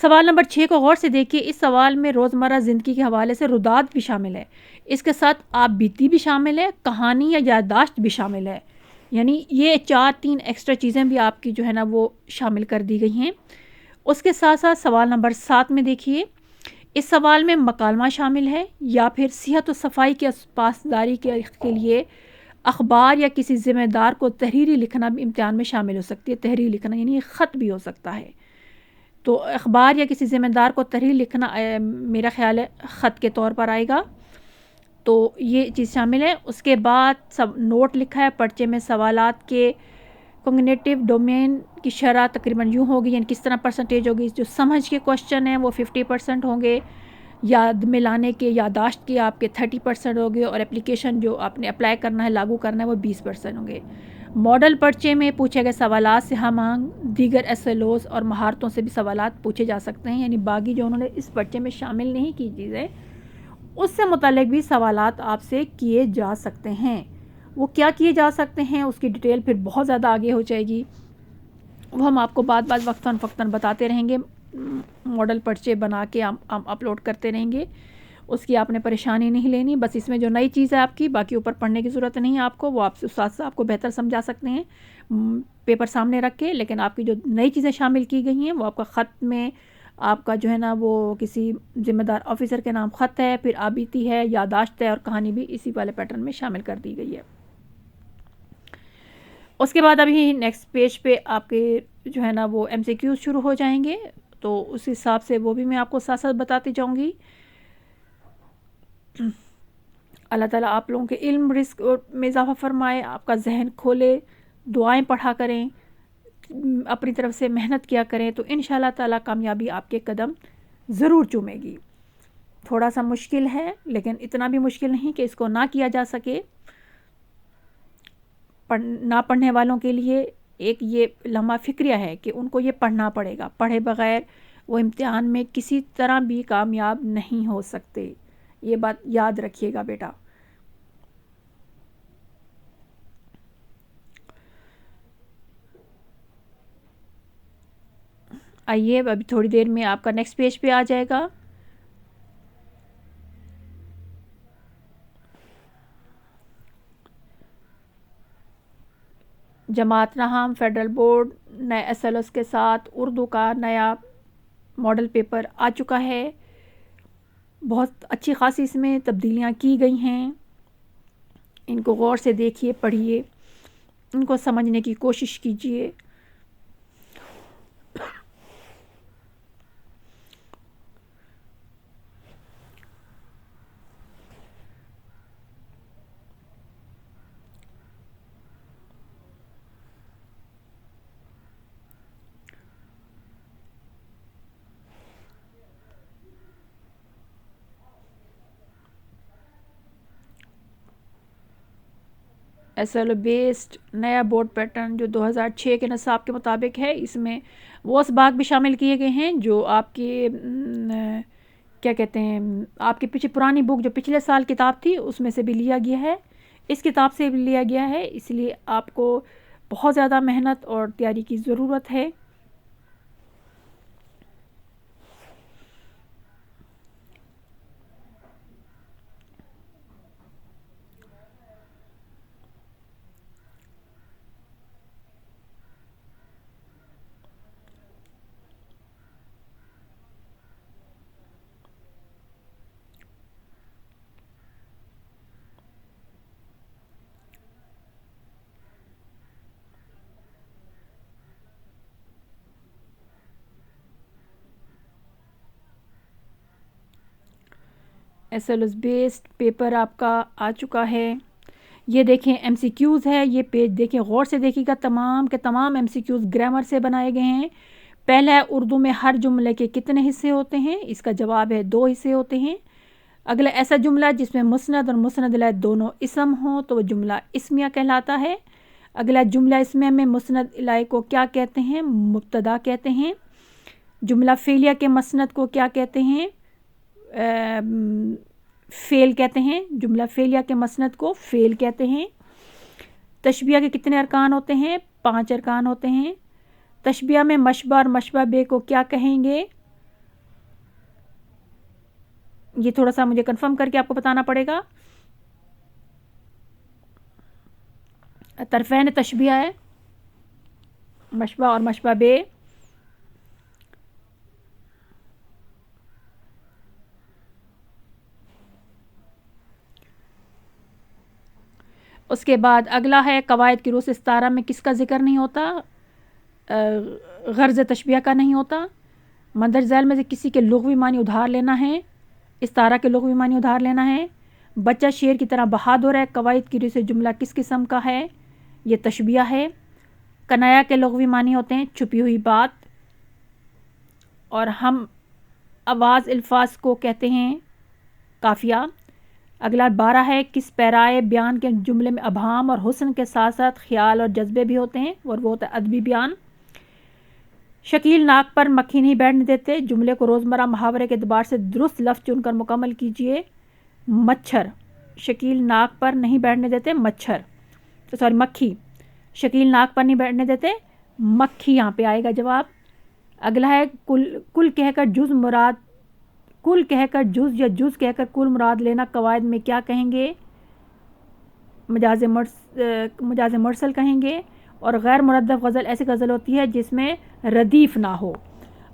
سوال نمبر 6 کو غور سے دیکھیے. اس سوال میں روزمرہ زندگی کے حوالے سے رداد بھی شامل ہے. اس کے ساتھ آپ بیتی بھی شامل ہے, کہانی یا یادداشت بھی شامل ہے. یعنی یہ 3 ایکسٹرا چیزیں بھی آپ کی جو ہے نا وہ شامل کر دی گئی ہیں. اس کے ساتھ ساتھ سوال نمبر 7 میں دیکھیے. اس سوال میں مکالمہ شامل ہے یا پھر صحت و صفائی کے پاسداری کے لیے اخبار یا کسی ذمہ دار کو تحریری لکھنا بھی امتحان میں شامل ہو سکتی ہے. تحریر لکھنا یعنی خط بھی ہو سکتا ہے. تو اخبار یا کسی ذمہ دار کو تحریر لکھنا میرا خیال ہے خط کے طور پر آئے گا. تو یہ چیز شامل ہے. اس کے بعد سب نوٹ لکھا ہے. پرچے میں سوالات کے کوگنیٹو ڈومین کی شرح تقریباً یوں ہوگی, یعنی کس طرح پرسنٹیج ہوگی. جو سمجھ کے کوشچن ہیں وہ 50% ہوں گے, یاد میں لانے کے یادداشت کے آپ کے 30% ہوں گے, اور اپلیکیشن جو آپ نے اپلائی کرنا ہے لاگو کرنا ہے وہ 20% ہوں گے. ماڈل پرچے میں پوچھے گئے سوالات سے ہم آہنگ دیگر SLOs اور مہارتوں سے بھی سوالات پوچھے جا سکتے ہیں. یعنی باقی جو انہوں نے اس پرچے میں شامل نہیں کی چیزیں اس سے متعلق بھی سوالات آپ سے کیے جا سکتے ہیں. وہ کیا کیے جا سکتے ہیں اس کی ڈیٹیل پھر بہت زیادہ آگے ہو جائے گی, وہ ہم آپ کو بعد وقتاً فوقتاً بتاتے رہیں گے. ماڈل پرچے بنا کے ہم اپلوڈ کرتے رہیں گے. اس کی آپ نے پریشانی نہیں لینی. بس اس میں جو نئی چیز ہے آپ کی, باقی اوپر پڑھنے کی ضرورت نہیں ہے آپ کو, وہ آپ سے استاد صاحب کو بہتر سمجھا سکتے ہیں پیپر سامنے رکھ کے. لیکن آپ کی جو نئی چیزیں شامل کی گئی ہیں وہ آپ کا خط میں آپ کا جو ہے نا وہ کسی ذمہ دار آفیسر کے نام خط ہے, پھر آبیتی ہے, یادداشت ہے, اور کہانی بھی اسی والے پیٹرن میں شامل کر دی گئی ہے. اس کے بعد ابھی نیکسٹ پیج پہ آپ کے جو ہے نا وہ MCQs شروع ہو جائیں گے. تو اس حساب سے وہ بھی میں آپ کو ساتھ ساتھ بتاتی جاؤں گی. اللہ تعالیٰ آپ لوگوں کے علم رزق میں اضافہ فرمائے, آپ کا ذہن کھولے, دعائیں پڑھا کریں, اپنی طرف سے محنت کیا کریں, تو انشاءاللہ تعالیٰ کامیابی آپ کے قدم ضرور چومے گی. تھوڑا سا مشکل ہے لیکن اتنا بھی مشکل نہیں کہ اس کو نہ کیا جا سکے. نہ پڑھنے والوں کے لیے ایک یہ لمحہ فکریہ ہے کہ ان کو یہ پڑھنا پڑے گا. پڑھے بغیر وہ امتحان میں کسی طرح بھی کامیاب نہیں ہو سکتے. یہ بات یاد رکھیے گا بیٹا. آئیے ابھی تھوڑی دیر میں آپ کا نیکسٹ پیج پہ آ جائے گا. جماعت نہام فیڈرل بورڈ نئے SLOs کے ساتھ اردو کا نیا ماڈل پیپر آ چکا ہے. بہت اچھی خاصی اس میں تبدیلیاں کی گئی ہیں. ان کو غور سے دیکھیے, پڑھیے, ان کو سمجھنے کی کوشش کیجیے. SLO بیسڈ نیا بورڈ پیٹرن جو 2006 کے نصاب کے مطابق ہے, اس میں وہ اسباق بھی شامل کیے گئے ہیں جو آپ کے کیا کہتے ہیں آپ کی پیچھے پرانی بک جو پچھلے سال کتاب تھی اس میں سے بھی لیا گیا ہے, اس کتاب سے بھی لیا گیا ہے. اس لیے آپ کو بہت زیادہ محنت اور تیاری کی ضرورت ہے. SLOs بیسڈ پیپر آپ کا آ چکا ہے. یہ دیکھیں MCQs ہے, یہ پیج دیکھیں غور سے دیکھیے گا. تمام کے تمام MCQs گرامر سے بنائے گئے ہیں. پہلا ہے اردو میں ہر جملے کے کتنے حصے ہوتے ہیں, اس کا جواب ہے 2 حصے ہوتے ہیں. اگلا ایسا جملہ جس میں مسند اور مسند الیہ دونوں اسم ہوں تو وہ جملہ اسمیہ کہلاتا ہے. اگلا جملہ اسمیہ میں مسند الیہ کو کیا کہتے ہیں, مبتدا کہتے ہیں. جملہ فعلیہ کے مسند کو کیا کہتے ہیں, فعل کہتے ہیں. جملہ فعلیہ کے مسند کو فعل کہتے ہیں. تشبیہ کے کتنے ارکان ہوتے ہیں, 5 ارکان ہوتے ہیں. تشبیہ میں مشبہ اور مشبہ بے کو کیا کہیں گے, یہ تھوڑا سا مجھے کنفرم کر کے آپ کو بتانا پڑے گا. طرفین تشبیہ ہے مشبہ اور مشبہ بے. اس کے بعد اگلا ہے قواعد کی روح سے استعارہ میں کس کا ذکر نہیں ہوتا؟ غرض تشبیہ کا نہیں ہوتا. مندرج ذیل میں سے کسی کے لغوی معنی ادھار لینا ہے. استعارہ کے لغوی معنی ادھار لینا ہے. بچہ شیر کی طرح بہادر ہے. قواعد کی روح سے جملہ کس قسم کا ہے؟ یہ تشبیہ ہے. کنایا کے لغوی معنی ہوتے ہیں چھپی ہوئی بات. اور ہم آواز الفاظ کو کہتے ہیں قافیہ. اگلا 12 ہے کس پیرائے بیان کے جملے میں ابہام اور حسن کے ساتھ ساتھ خیال اور جذبے بھی ہوتے ہیں، اور وہ ہوتا ہے ادبی بیان. شکیل ناک پر مکھی نہیں بیٹھنے دیتے. جملے کو روزمرہ محاورے کے اعتبار سے درست لفظ چن کر مکمل کیجیے. مچھر شکیل ناک پر نہیں بیٹھنے دیتے. مکھی شکیل ناک پر نہیں بیٹھنے دیتے. مکھی یہاں پہ آئے گا جواب. اگلا ہے کل کہہ کر جز مراد، کل کہہ کر جز یا جز کہہ کر کل مراد لینا قواعد میں کیا کہیں گے؟ مجاز مرسل کہیں گے. اور غیر مردف غزل ایسی غزل ہوتی ہے جس میں ردیف نہ ہو.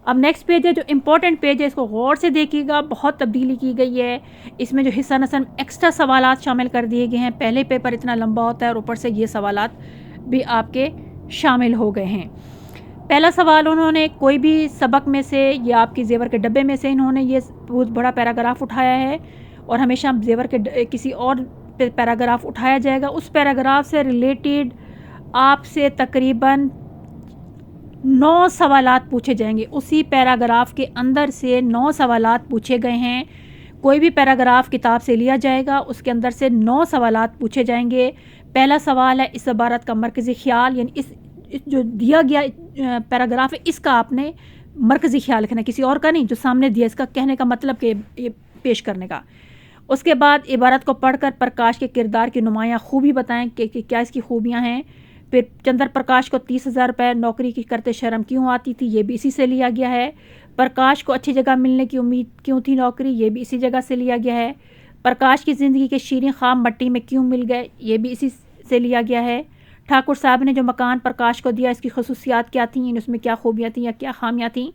اب نیکسٹ پیج ہے جو امپورٹنٹ پیج ہے، اس کو غور سے دیکھیے گا. بہت تبدیلی کی گئی ہے اس میں. جو حصہ نثر میں ایکسٹرا سوالات شامل کر دیے گئے ہیں. پہلے پیپر اتنا لمبا ہوتا ہے اور اوپر سے یہ سوالات بھی آپ کے شامل ہو گئے ہیں. پہلا سوال انہوں نے کوئی بھی سبق میں سے یا آپ کی زیور کے ڈبے میں سے انہوں نے یہ بہت بڑا پیراگراف اٹھایا ہے، اور ہمیشہ زیور کے کسی اور پیراگراف اٹھایا جائے گا. اس پیراگراف سے ریلیٹڈ آپ سے تقریباً 9 سوالات پوچھے جائیں گے. اسی پیراگراف کے اندر سے 9 سوالات پوچھے گئے ہیں. کوئی بھی پیراگراف کتاب سے لیا جائے گا، اس کے اندر سے 9 سوالات پوچھے جائیں گے. پہلا سوال ہے اس عبارت کا مرکزی خیال، یعنی اس جو دیا گیا پیراگراف ہے اس کا آپ نے مرکزی خیال رکھنا ہے، کسی اور کا نہیں. جو سامنے دیا اس کا کہنے کا مطلب کہ یہ پیش کرنے کا. اس کے بعد عبارت کو پڑھ کر پرکاش کے کردار کی نمایاں خوبی بتائیں کہ کیا اس کی خوبیاں ہیں. پھر چندر پرکاش کو 30,000 روپے نوکری کی کرتے شرم کیوں آتی تھی، یہ بھی اسی سے لیا گیا ہے. پرکاش کو اچھی جگہ ملنے کی امید کیوں تھی نوکری، یہ بھی اسی جگہ سے لیا گیا ہے. پرکاش کی زندگی کے شیریں خام مٹی میں کیوں مل گئے، یہ بھی اسی سے لیا گیا ہے. ٹھاکر صاحب نے جو مکان پرکاش کو دیا اس کی خصوصیات کیا تھیں، یعنی اس میں کیا خوبیاں تھیں یا کیا خامیاں تھیں.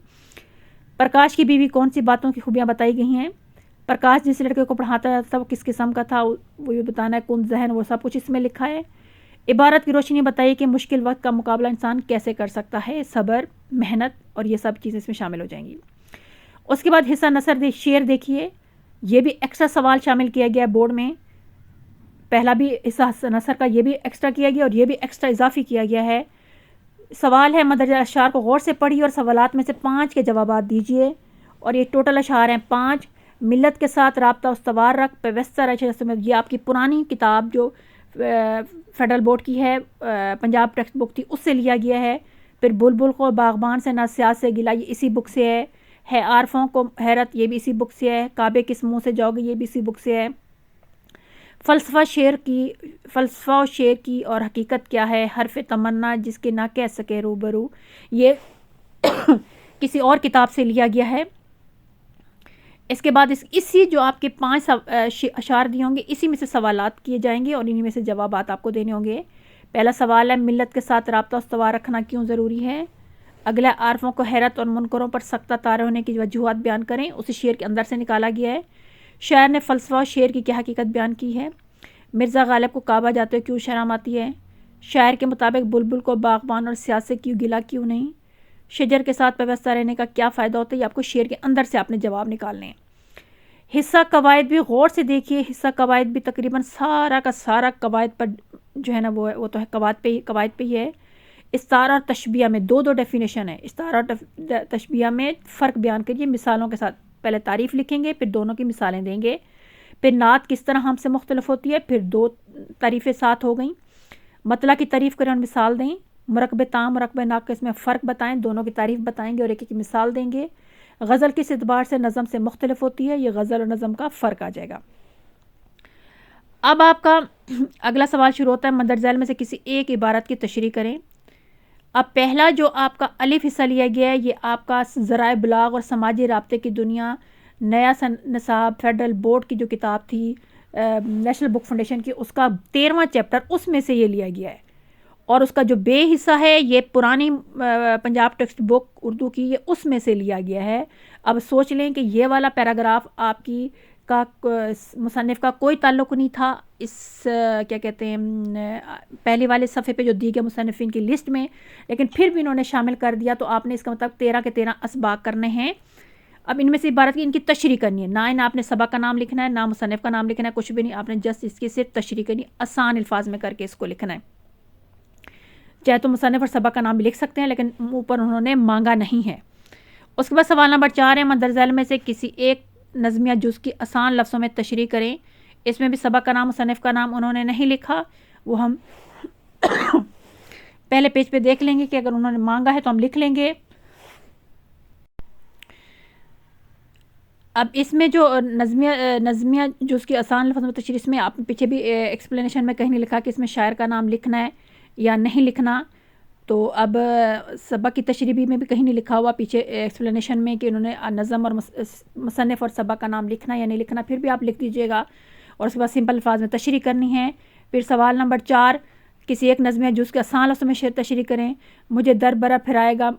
پرکاش کی بیوی کون سی باتوں کی خوبیاں بتائی گئی ہیں. پرکاش جس لڑکے کو پڑھاتا تھا وہ کس قسم کا تھا، وہ یہ بتانا ہے. کن ذہن، وہ سب کچھ اس میں لکھا ہے. عبارت کی روشنی بتائیے کہ مشکل وقت کا مقابلہ انسان کیسے کر سکتا ہے. صبر، محنت اور یہ سب چیزیں اس میں شامل ہو جائیں گی. اس کے بعد حصہ نثر شعر دیکھیے. یہ بھی ایکسٹرا سوال شامل کیا گیا بورڈ میں. پہلا بھی حصہ نثر کا یہ بھی ایکسٹرا کیا گیا اور یہ بھی ایکسٹرا اضافی کیا گیا ہے. سوال ہے مندرجہ اشعار کو غور سے پڑھیے اور سوالات میں سے 5 کے جوابات دیجیے. اور یہ ٹوٹل اشعار ہیں 5. ملت کے ساتھ رابطہ استوار رکھ پیوستہ رہے. یہ آپ کی پرانی کتاب جو فیڈرل بورڈ کی ہے، پنجاب ٹیکسٹ بک تھی، اس سے لیا گیا ہے. پھر بلبل کو باغبان سے نہ سیاست سے گلا، یہ اسی بک سے ہے. عارفوں کو حیرت، یہ بھی اسی بک سے ہے. کعبے کس منہ سے جاؤ گے، یہ بھی اسی بک سے ہے. فلسفہ و شعر کی اور حقیقت کیا ہے. حرف تمنا جس کے نہ کہہ سکے روبرو، یہ کسی اور کتاب سے لیا گیا ہے. اس کے بعد اسی جو آپ کے 5 اشعار دیے ہوں گے اسی میں سے سوالات کیے جائیں گے اور انہی میں سے جوابات آپ کو دینے ہوں گے. پہلا سوال ہے ملت کے ساتھ رابطہ استوار رکھنا کیوں ضروری ہے. اگلا عارفوں کو حیرت اور منکروں پر سختہ طارے ہونے کی وجوہات بیان کریں. اسی شعر کے اندر سے نکالا گیا ہے. شاعر نے فلسفہ و شعر کی کیا حقیقت بیان کی ہے. مرزا غالب کو کعبہ جاتے کیوں شرم آتی ہے. شاعر کے مطابق بلبل کو باغبان اور سیاست سے کیوں گلا کیوں نہیں. شجر کے ساتھ پیوستہ رہنے کا کیا فائدہ ہوتا ہے. یہ آپ کو شعر کے اندر سے آپ نے جواب نکالنے ہیں. حصہ قواعد بھی غور سے دیکھیے. حصہ قواعد بھی تقریباً سارا کا سارا قواعد پر جو ہے نا وہ تو ہے قواعد پہ ہی ہے. استعارہ اور تشبیہ میں 2 ڈیفینیشن ہے. استعارہ اور تشبیہ میں فرق بیان کریے مثالوں کے ساتھ. پہلے تعریف لکھیں گے، پھر دونوں کی مثالیں دیں گے. پھر نعت کس طرح ہم سے مختلف ہوتی ہے، پھر 2 تعریفیں ساتھ ہو گئیں. مطلع کی تعریف کریں اور مثال دیں. مرکب تام مرکب ناقص میں فرق بتائیں، دونوں کی تعریف بتائیں گے اور ایک ایک مثال دیں گے. غزل کس اعتبار سے نظم سے مختلف ہوتی ہے، یہ غزل اور نظم کا فرق آ جائے گا. اب آپ کا اگلا سوال شروع ہوتا ہے مندرجہ ذیل میں سے کسی ایک عبارت کی تشریح کریں. اب پہلا جو آپ کا الف حصہ لیا گیا ہے یہ آپ کا ذرائع بلاغ اور سماجی رابطے کی دنیا نیا نصاب فیڈرل بورڈ کی جو کتاب تھی نیشنل بک فاؤنڈیشن کی، اس کا 13واں چیپٹر اس میں سے یہ لیا گیا ہے، اور اس کا جو بے حصہ ہے یہ پرانی پنجاب ٹیکسٹ بک اردو کی، یہ اس میں سے لیا گیا ہے۔ اب سوچ لیں کہ یہ والا پیراگراف آپ کی کا مصنف کا کوئی تعلق نہیں تھا اس کیا کہتے ہیں پہلے والے صفحے پہ جو دی گئے مصنفین کی لسٹ میں، لیکن پھر بھی انہوں نے شامل کر دیا، تو آپ نے اس کا مطلب 13 کے 13 اسباق کرنے ہیں۔ اب ان میں سے عبارت کی ان کی تشریح کرنی ہے، نہ آپ نے سبق کا نام لکھنا ہے، نہ مصنف کا نام لکھنا ہے، کچھ بھی نہیں، آپ نے جسٹ اس کی صرف تشریح کرنی، آسان الفاظ میں کر کے اس کو لکھنا ہے۔ چاہے تو مصنف اور سبق کا نام بھی لکھ سکتے ہیں، لیکن اوپر انہوں نے مانگا نہیں ہے۔ اس کے بعد سوال نمبر 4 ہے، مندرجہ ذیل میں سے کسی ایک نظمیہ جز کی آسان لفظوں میں تشریح کریں۔ اس میں بھی سبق کا نام مصنف کا نام انہوں نے نہیں لکھا، وہ ہم پہلے پیج پہ دیکھ لیں گے کہ اگر انہوں نے مانگا ہے تو ہم لکھ لیں گے۔ اب اس میں جو نظمیہ جز کی آسان لفظوں میں تشریح، اس میں آپ پیچھے بھی ایکسپلینیشن میں کہیں نہیں لکھا کہ اس میں شاعر کا نام لکھنا ہے یا نہیں لکھنا، تو اب سبق کی تشریح میں بھی کہیں نہیں لکھا ہوا پیچھے ایکسپلینیشن میں کہ انہوں نے نظم اور مصنف اور سبق کا نام لکھنا یا نہیں لکھنا، پھر بھی آپ لکھ دیجیے گا، اور اس کے بعد سمپل الفاظ میں تشریح کرنی ہے۔ پھر سوال نمبر 4، کسی ایک نظمیہ جز کے آسان لفظوں میں تشریح کریں۔ مجھے در برا پھرائے گا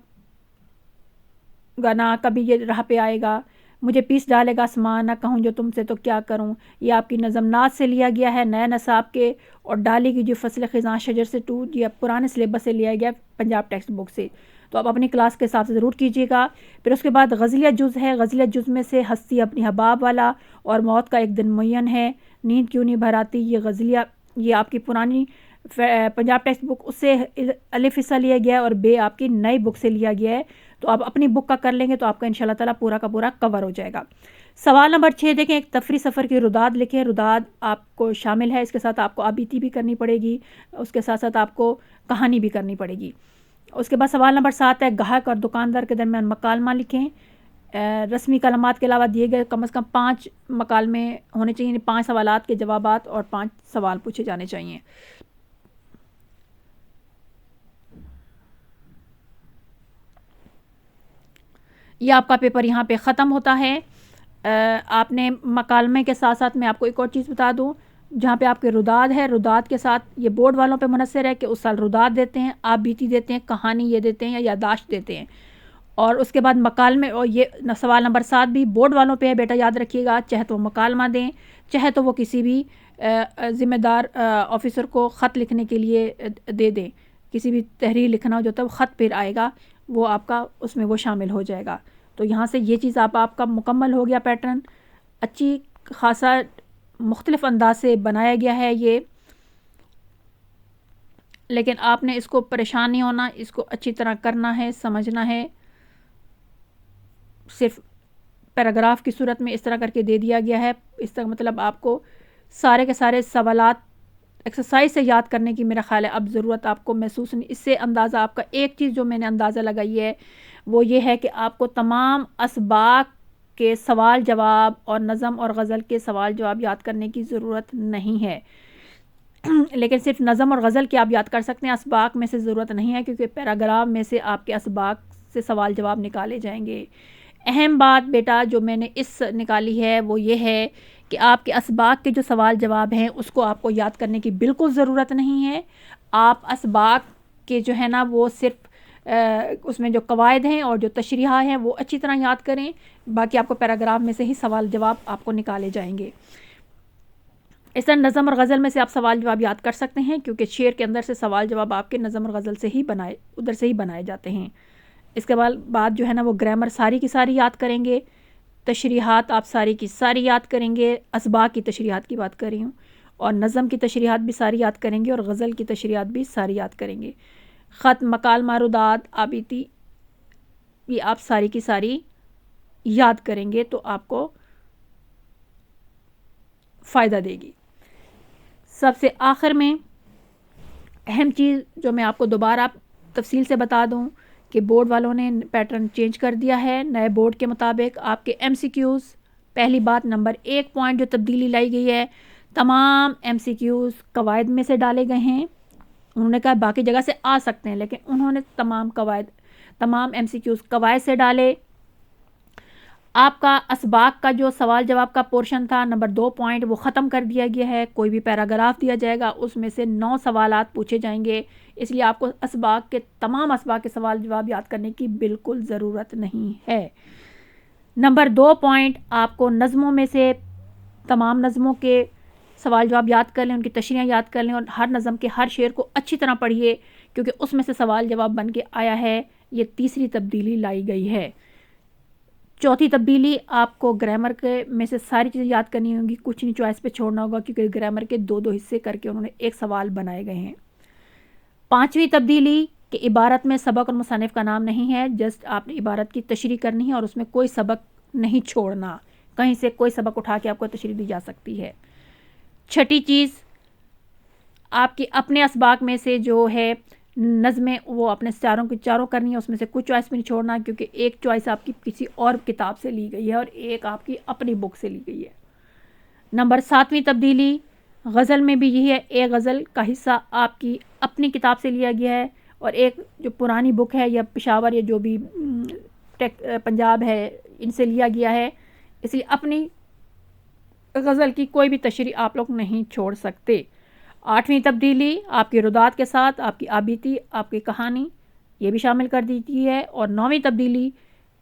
نہ کبھی یہ راہ پہ آئے گا، مجھے پیس ڈالے گا آسمان، نہ کہوں جو تم سے تو کیا کروں۔ یہ آپ کی نظم نعت سے لیا گیا ہے، نئے نصاب کے، اور ڈالی کی جو فصل خزاں شجر سے ٹوٹ، یہ پرانے سلیبس سے لیا گیا پنجاب ٹیکسٹ بک سے، تو آپ اپنی کلاس کے حساب سے ضرور کیجیے گا۔ پھر اس کے بعد غزلیہ جز ہے، غزلیہ جز میں سے ہستی اپنی حباب والا اور موت کا ایک دن معین ہے، نیند کیوں نہیں بھر آتی، یہ غزلیہ یہ آپ کی پرانی پنجاب ٹیکسٹ بک اس سے الف حصہ لیا گیا ہے، اور بے آپ کی نئی بک سے لیا گیا ہے، تو آپ اپنی بک کا کر لیں گے تو آپ کا انشاءاللہ تعالیٰ پورا کا پورا کور ہو جائے گا۔ سوال نمبر 6 دیکھیں، ایک تفریح سفر کی رداد لکھیں۔ رداد آپ کو شامل ہے، اس کے ساتھ آپ کو آبیتی بھی کرنی پڑے گی، اس کے ساتھ ساتھ آپ کو کہانی بھی کرنی پڑے گی۔ اس کے بعد سوال نمبر 7 ہے، گاہک اور دکاندار کے درمیان مکالمہ لکھیں۔ رسمی کلمات کے علاوہ دیے گئے کم از کم 5 مکالمے ہونے چاہیے، 5 سوالات کے جوابات اور 5 سوال پوچھے جانے چاہیے۔ یہ آپ کا پیپر یہاں پہ ختم ہوتا ہے۔ آپ نے مکالمے کے ساتھ ساتھ میں آپ کو ایک اور چیز بتا دوں، جہاں پہ آپ کے رداد ہے، رداد کے ساتھ یہ بورڈ والوں پہ منحصر ہے کہ اس سال رداد دیتے ہیں، آپ بیتی دیتے ہیں، کہانی یہ دیتے ہیں یا یادداشت دیتے ہیں، اور اس کے بعد مکالمے، اور یہ سوال نمبر 7 بھی بورڈ والوں پہ ہے، بیٹا یاد رکھیے گا، چاہے تو وہ مکالمہ دیں، چاہے تو وہ کسی بھی ذمہ دار آفیسر کو خط لکھنے کے لیے دے دیں، کسی بھی تحریر لکھنا ہو جو تب خط پھر آئے گا وہ آپ کا اس میں وہ شامل ہو جائے گا۔ تو یہاں سے یہ چیز آپ کا مکمل ہو گیا، پیٹرن اچھی خاصا مختلف انداز سے بنایا گیا ہے یہ، لیکن آپ نے اس کو پریشان نہیں ہونا، اس کو اچھی طرح کرنا ہے، سمجھنا ہے۔ صرف پیراگراف کی صورت میں اس طرح کر کے دے دیا گیا ہے، اس طرح مطلب آپ کو سارے کے سارے سوالات ایکسرسائز سے یاد کرنے کی میرا خیال ہے اب ضرورت آپ کو محسوس نہیں۔ اس سے اندازہ آپ کا ایک چیز جو میں نے اندازہ لگائی ہے وہ یہ ہے کہ آپ کو تمام اسباق کے سوال جواب اور نظم اور غزل کے سوال جواب یاد کرنے کی ضرورت نہیں ہے، لیکن صرف نظم اور غزل کے آپ یاد کر سکتے ہیں، اسباق میں سے ضرورت نہیں ہے، کیونکہ پیراگراف میں سے آپ کے اسباق سے سوال جواب نکالے جائیں گے۔ اہم بات بیٹا جو میں نے اس نکالی ہے وہ یہ ہے کہ آپ کے اسباق کے جو سوال جواب ہیں اس کو آپ کو یاد کرنے کی بالکل ضرورت نہیں ہے۔ آپ اسباق کے جو ہے نا وہ صرف اس میں جو قواعد ہیں اور جو تشریحات ہیں وہ اچھی طرح یاد کریں، باقی آپ کو پیراگراف میں سے ہی سوال جواب آپ کو نکالے جائیں گے۔ اس طرح نظم اور غزل میں سے آپ سوال جواب یاد کر سکتے ہیں، کیونکہ شعر کے اندر سے سوال جواب آپ کے نظم اور غزل سے ہی ادھر سے ہی بنائے جاتے ہیں۔ اس کے بعد جو ہے نا وہ گرامر ساری کی ساری یاد کریں گے، تشریحات آپ ساری کی ساری یاد کریں گے، اسباق کی تشریحات کی بات کر رہی ہوں، اور نظم کی تشریحات بھی ساری یاد کریں گے، اور غزل کی تشریحات بھی ساری یاد کریں گے۔ خط، مکالمہ، رداد، آبیتی، یہ آپ ساری کی ساری یاد کریں گے تو آپ کو فائدہ دے گی۔ سب سے آخر میں اہم چیز جو میں آپ کو دوبارہ تفصیل سے بتا دوں کہ بورڈ والوں نے پیٹرن چینج کر دیا ہے، نئے بورڈ کے مطابق آپ کے ایم سی کیوز، پہلی بات نمبر 1 پوائنٹ جو تبدیلی لائی گئی ہے، تمام ایم سی کیوز قواعد میں سے ڈالے گئے ہیں۔ انہوں نے کہا باقی جگہ سے آ سکتے ہیں، لیکن انہوں نے تمام ایم سی کیوز قواعد سے ڈالے۔ آپ کا اسباق کا جو سوال جواب کا پورشن تھا نمبر 2 پوائنٹ وہ ختم کر دیا گیا ہے. کوئی بھی پیراگراف دیا جائے گا اس میں سے 9 سوالات پوچھے جائیں گے, اس لیے آپ کو تمام اسباق کے سوال جواب یاد کرنے کی بالکل ضرورت نہیں ہے. نمبر 2 پوائنٹ آپ کو نظموں میں سے تمام نظموں کے سوال جواب یاد کر لیں, ان کی تشریحیں یاد کر لیں اور ہر نظم کے ہر شعر کو اچھی طرح پڑھیے کیونکہ اس میں سے سوال جواب بن کے آیا ہے. یہ تیسری تبدیلی لائی گئی ہے. چوتھی تبدیلی آپ کو گرامر کے میں سے ساری چیزیں یاد کرنی ہوں گی, کچھ نہیں چوائس پہ چھوڑنا ہوگا کیونکہ گرامر کے 2 حصے کر کے انہوں نے ایک سوال بنائے گئے ہیں. پانچویں تبدیلی کہ عبارت میں سبق اور مصنف کا نام نہیں ہے, جسٹ آپ نے عبارت کی تشریح کرنی ہے اور اس میں کوئی سبق نہیں چھوڑنا, کہیں سے کوئی سبق اٹھا کے آپ کو تشریح دی جا سکتی ہے. چھٹی چیز آپ کی اپنے اسباق میں سے جو ہے نظمیں وہ اپنے چاروں کرنی ہے, اس میں سے کچھ چوائس بھی نہیں چھوڑنا کیونکہ ایک چوائس آپ کی کسی اور کتاب سے لی گئی ہے اور ایک آپ کی اپنی بک سے لی گئی ہے. نمبر 7ویں تبدیلی غزل میں بھی یہی ہے, ایک غزل کا حصہ آپ کی اپنی کتاب سے لیا گیا ہے اور ایک جو پرانی بک ہے یا پشاور یا جو بھی پنجاب ہے ان سے لیا گیا ہے, اس لیے اپنی غزل کی کوئی بھی تشریح آپ لوگ نہیں چھوڑ سکتے. 8ویں تبدیلی آپ کی رداد کے ساتھ آپ کی آبیتی آپ کی کہانی یہ بھی شامل کر دی گئی ہے. اور 9ویں تبدیلی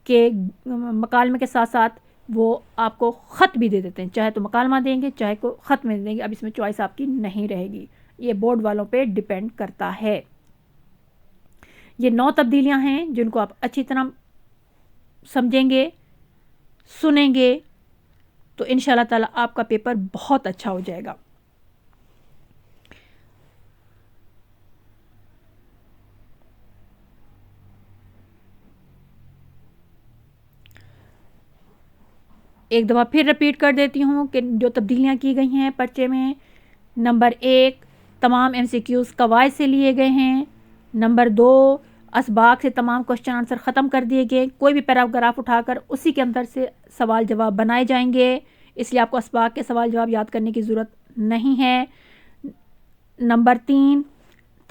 کے مکالمے کے ساتھ ساتھ وہ آپ کو خط بھی دے دیتے ہیں, چاہے تو مکالمہ دیں گے چاہے کو خط میں دیں گے, اب اس میں چوائس آپ کی نہیں رہے گی, یہ بورڈ والوں پہ ڈیپینڈ کرتا ہے. یہ 9 تبدیلیاں ہیں جن کو آپ اچھی طرح سمجھیں گے سنیں گے تو انشاءاللہ تعالی آپ کا پیپر بہت اچھا ہو جائے گا. ایک دفعہ پھر رپیٹ کر دیتی ہوں کہ جو تبدیلیاں کی گئی ہیں پرچے میں, نمبر 1 تمام MCQs قواعد سے لیے گئے ہیں. نمبر 2 اسباق سے تمام کوشچن آنسر ختم کر دیے گئے, کوئی بھی پیراگراف اٹھا کر اسی کے اندر سے سوال جواب بنائے جائیں گے, اس لیے آپ کو اسباق کے سوال جواب یاد کرنے کی ضرورت نہیں ہے. نمبر 3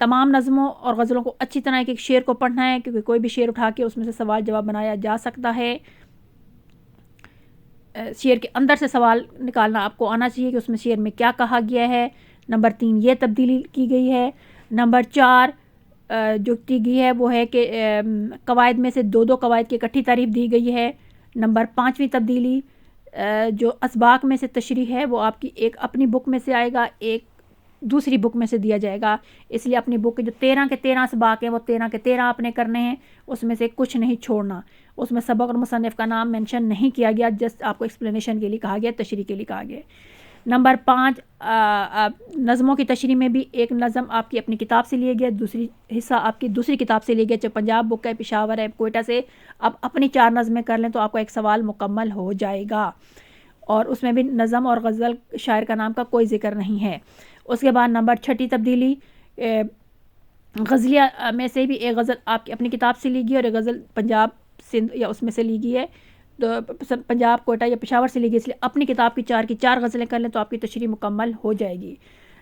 تمام نظموں اور غزلوں کو اچھی طرح ایک شعر کو پڑھنا ہے کیونکہ کوئی بھی شعر اٹھا کے اس میں سے سوال جواب بنایا جا سکتا ہے. شعر کے اندر سے سوال نکالنا آپ کو آنا چاہیے کہ اس میں شعر میں کیا کہا گیا ہے. نمبر 3 یہ تبدیلی کی گئی ہے. نمبر 4 جو کی گئی ہے وہ ہے کہ قواعد میں سے 2 قواعد کی اکٹھی تعریف دی گئی ہے. نمبر 5ویں تبدیلی جو اسباق میں سے تشریح ہے وہ آپ کی ایک اپنی بک میں سے آئے گا, ایک دوسری بک میں سے دیا جائے گا, اس لیے اپنی بک کے جو 13 کے 13 اسباق ہیں وہ 13 کے 13 آپ نے کرنے ہیں, اس میں سے کچھ نہیں چھوڑنا. اس میں سبق اور مصنف کا نام مینشن نہیں کیا گیا, جسٹ آپ کو ایکسپلینیشن کے لیے کہا گیا, تشریح کے لیے کہا گیا. نمبر 5 نظموں کی تشریح میں بھی ایک نظم آپ کی اپنی کتاب سے لیے گیا, دوسری حصہ آپ کی دوسری کتاب سے لیے گیا, چاہے پنجاب بک ہے, پشاور ہے, کوئٹہ سے. آپ اپنی 4 نظمیں کر لیں تو آپ کا ایک سوال مکمل ہو جائے گا, اور اس میں بھی نظم اور غزل شاعر کا نام کا کوئی ذکر نہیں ہے. اس کے بعد نمبر 6 تبدیلی غزلیہ میں سے بھی ایک غزل آپ کی اپنی کتاب سے لی گئی اور ایک غزل پنجاب سندھ یا اس میں سے لی گئی ہے, تو پنجاب کوئٹہ یا پشاور سے لی گئی, اس لیے اپنی کتاب کی 4 کی 4 غزلیں کر لیں تو آپ کی تشریح مکمل ہو جائے گی.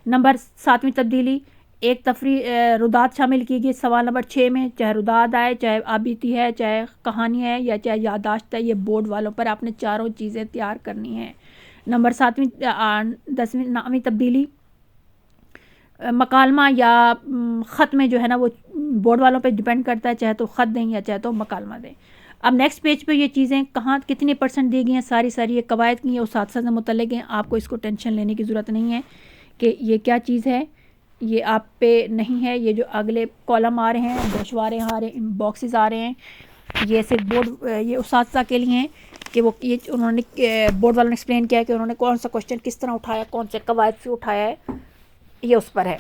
نمبر 7ویں تبدیلی ایک تفریح رداد شامل کی گئی سوال نمبر 6 میں, چاہے رداد آئے, چاہے آبیتی ہے, چاہے کہانی ہے یا چاہے یادداشت ہے, یہ بورڈ والوں پر آپ نے چاروں چیزیں تیار کرنی ہیں. نمبر 9ویں تبدیلی مکالمہ یا خط میں جو ہے نا وہ بورڈ والوں پہ ڈیپینڈ کرتا ہے, چاہے تو خط دیں یا چاہے تو مکالمہ دیں. اب نیکسٹ پیج پہ یہ چیزیں کہاں کتنی % دی گئی ہیں, ساری یہ قواعد کی ہیں, اساتذہ سے متعلق ہیں, آپ کو اس کو ٹینشن لینے کی ضرورت نہیں ہے کہ یہ کیا چیز ہے, یہ آپ پہ نہیں ہے. یہ جو اگلے کالم آ رہے ہیں, گوشوارے آ رہے ہیں, باکسز آ رہے ہیں, یہ صرف بورڈ یہ اساتذہ کے لیے ہیں کہ وہ یہ انہوں نے بورڈ والوں نے ایکسپلین کیا ہے کہ انہوں نے کون سا کوشچن کس طرح اٹھایا, کون سے قواعد سے اٹھایا ہے, یہ اس پر ہے.